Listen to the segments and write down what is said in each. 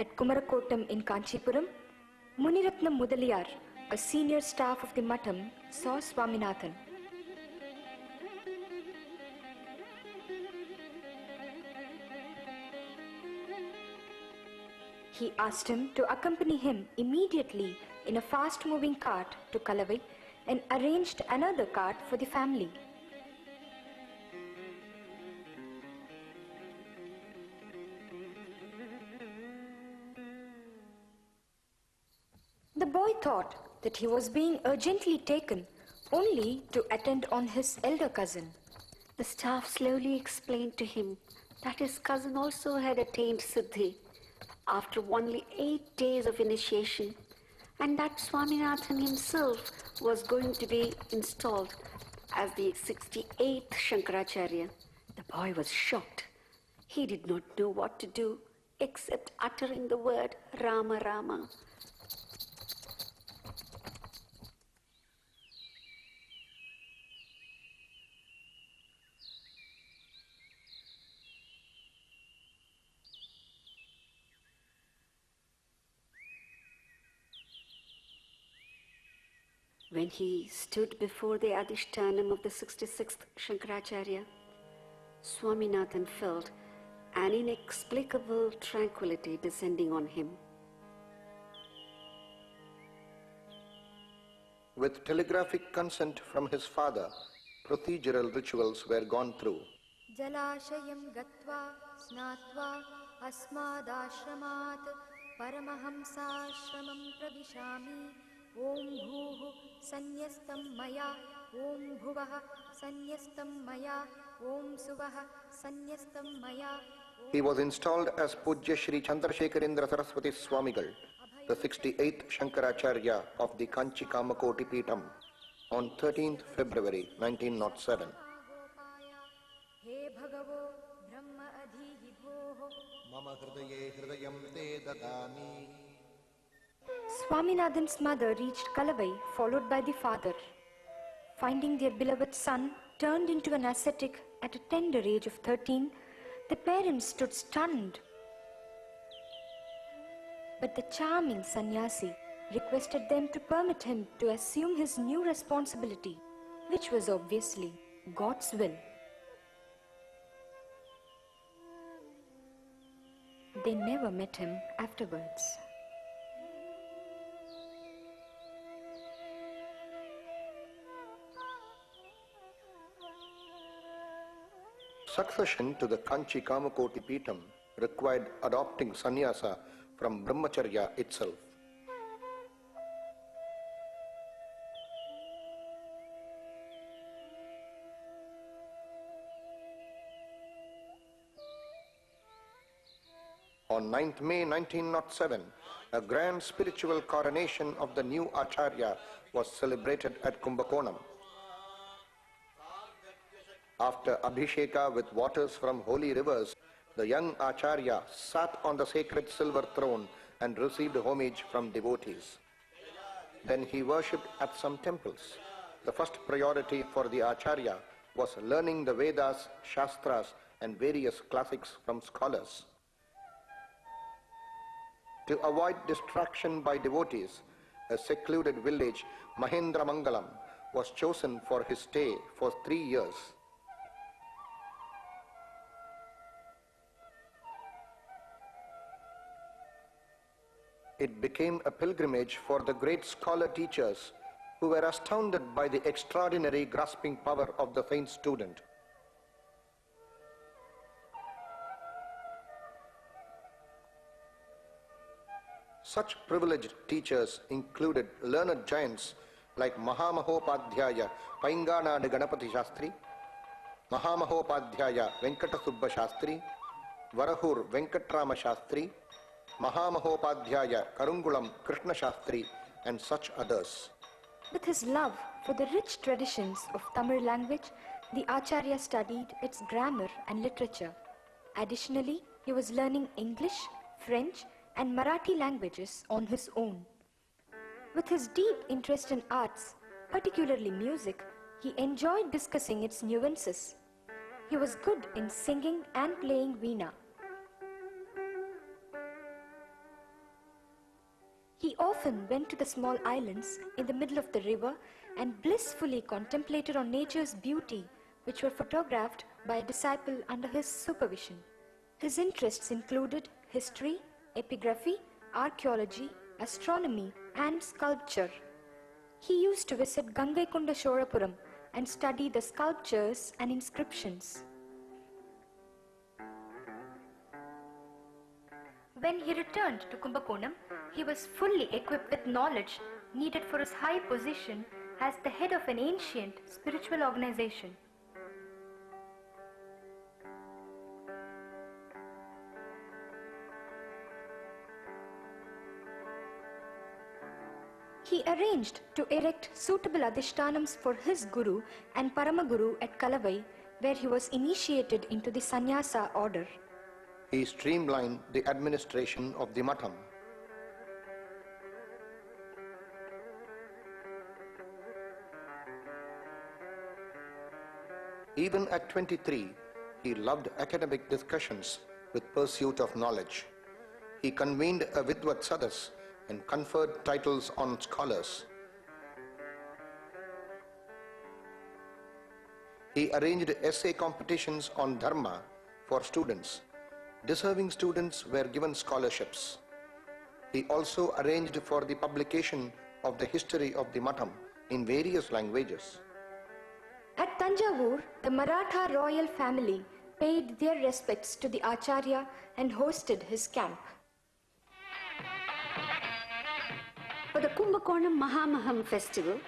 At Kumarakotam in Kanchipuram, Muniratnam Mudaliyar, a senior staff of the Matham, saw Swaminathan. He asked him to accompany him immediately in a fast-moving cart to Kalavai and arranged another cart for the family. The boy thought that he was being urgently taken only to attend on his elder cousin. The staff slowly explained to him that his cousin also had attained Siddhi after only 8 days of initiation, and that Swaminathan himself was going to be installed as the 68th Shankaracharya. The boy was shocked. He did not know what to do except uttering the word Rama Rama. When he stood before the Adhishtanam of the 66th Shankaracharya, Swaminathan felt an inexplicable tranquility descending on him. With telegraphic consent from his father, procedural rituals were gone through. Jalashayam gatva snatva asmadashramat paramahamsashramam pravishami Om bhuhu sanyastam maya Om bhuvaha sanyastam maya Om suvaha sanyastam maya. He was installed as Pujya Shri Chandrasekharendra Saraswati Swamigal, the 68th Shankaracharya of the Kanchi Kamakoti Peetam, on 13th February 1907. He bhagavo brahma adhihi bhoho Mama hridaye hridayam te dadami. Swaminathan's mother reached Kalavai, followed by the father. Finding their beloved son turned into an ascetic at a tender age of 13, the parents stood stunned. But the charming sannyasi requested them to permit him to assume his new responsibility, which was obviously God's will. They never met him afterwards. Succession to the Kanchi Kamakoti Peetam required adopting sannyasa from brahmacharya itself. On 9th May 1907, a grand spiritual coronation of the new Acharya was celebrated at Kumbakonam. After Abhisheka with waters from holy rivers, the young Acharya sat on the sacred silver throne and received homage from devotees. Then he worshipped at some temples. The first priority for the Acharya was learning the Vedas, Shastras and various classics from scholars. To avoid distraction by devotees, a secluded village, Mahendra Mangalam, was chosen for his stay for 3 years. It became a pilgrimage for the great scholar teachers who were astounded by the extraordinary grasping power of the faint student. Such privileged teachers included learned giants like Mahamahopadhyaya Painganadu Ganapati Shastri, Mahamahopadhyaya Venkatasubba Shastri, Varahur Venkatrama Shastri, Mahamahopadhyaya Karungulam Krishna Shastri, and such others. With his love for the rich traditions of Tamil language, the Acharya studied its grammar and literature. Additionally, he was learning English, French, and Marathi languages on his own. With his deep interest in arts, particularly music, he enjoyed discussing its nuances. He was good in singing and playing veena. often went to the small islands in the middle of the river and blissfully contemplated on nature's beauty, which were photographed by a disciple under his supervision. His interests included history, epigraphy, archaeology, astronomy, and sculpture. He used to visit Gangaikunda Shorapuram and study the sculptures and inscriptions. When he returned to Kumbakonam, he was fully equipped with knowledge needed for his high position as the head of an ancient spiritual organization. He arranged to erect suitable adhishtanams for his Guru and Paramaguru at Kalavai, where he was initiated into the sannyasa order. He streamlined the administration of the Matham. Even at 23, he loved academic discussions with pursuit of knowledge. He convened a Vidvat Sadas and conferred titles on scholars. He arranged essay competitions on Dharma for students. Deserving students were given scholarships. He also arranged for the publication of the history of the Matham in various languages. At Tanjavur, the Maratha royal family paid their respects to the Acharya and hosted his camp. For the Kumbakonam Mahamaham festival,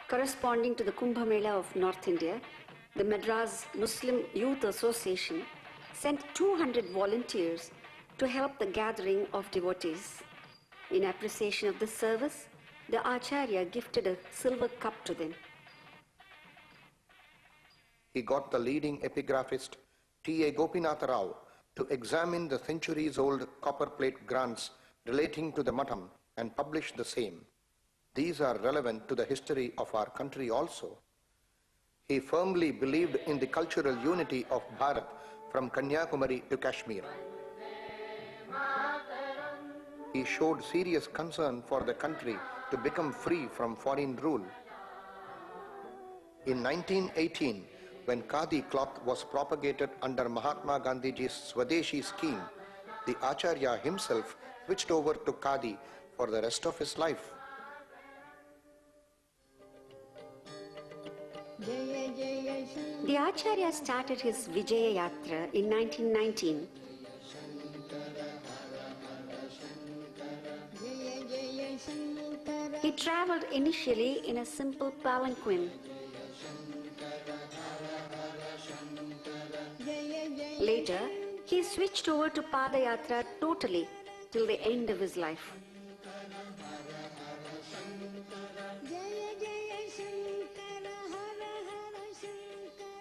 corresponding to the Kumbh Mela of North India, the Madras Muslim Youth Association sent 200 volunteers to help the gathering of devotees. In appreciation of this service, the Acharya gifted a silver cup to them. He got the leading epigraphist T.A. Gopinath Rao to examine the centuries-old copper-plate grants relating to the Matham and publish the same. These are relevant to the history of our country also. He firmly believed in the cultural unity of Bharat from Kanyakumari to Kashmir. He showed serious concern for the country to become free from foreign rule. In 1918, when Khadi cloth was propagated under Mahatma Gandhiji's Swadeshi scheme, the Acharya himself switched over to Khadi for the rest of his life. The Acharya started his Vijaya Yatra in 1919. He travelled initially in a simple palanquin. Later, he switched over to Padayatra totally till the end of his life.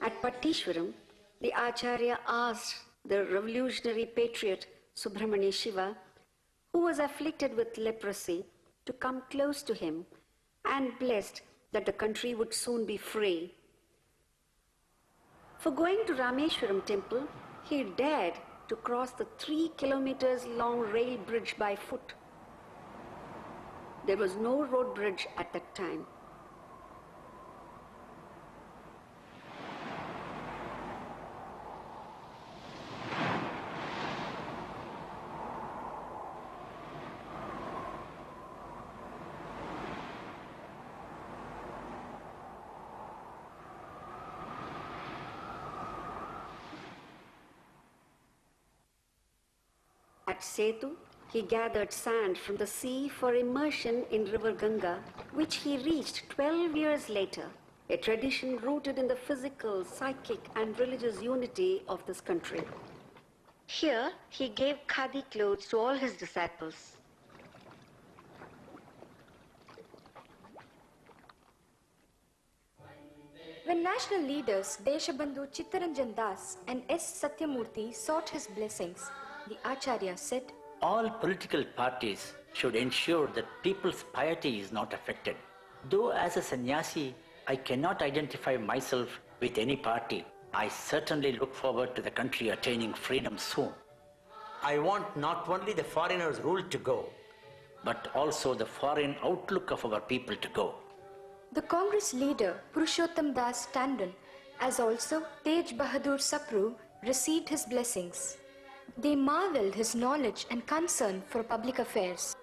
At Pattishwaram, the Acharya asked the revolutionary patriot Subramanya Shiva, who was afflicted with leprosy, to come close to him and blessed that the country would soon be free. For going to Rameshwaram temple, he dared to cross the 3 kilometers long rail bridge by foot. There was no road bridge at that time. At Ch2, he gathered sand from the sea for immersion in river Ganga, which he reached 12 years later, a tradition rooted in the physical, psychic and religious unity of this country. Here, he gave khadi clothes to all his disciples. When national leaders Deshabandhu Chittaranjan Das and S. Satyamurthy sought his blessings, the Acharya said, all political parties should ensure that people's piety is not affected. Though as a sannyasi, I cannot identify myself with any party, I certainly look forward to the country attaining freedom soon. I want not only the foreigners' rule to go, but also the foreign outlook of our people to go. The Congress leader Purushottam Das Tandon, as also Tej Bahadur Sapru, received his blessings. They marveled his knowledge and concern for public affairs.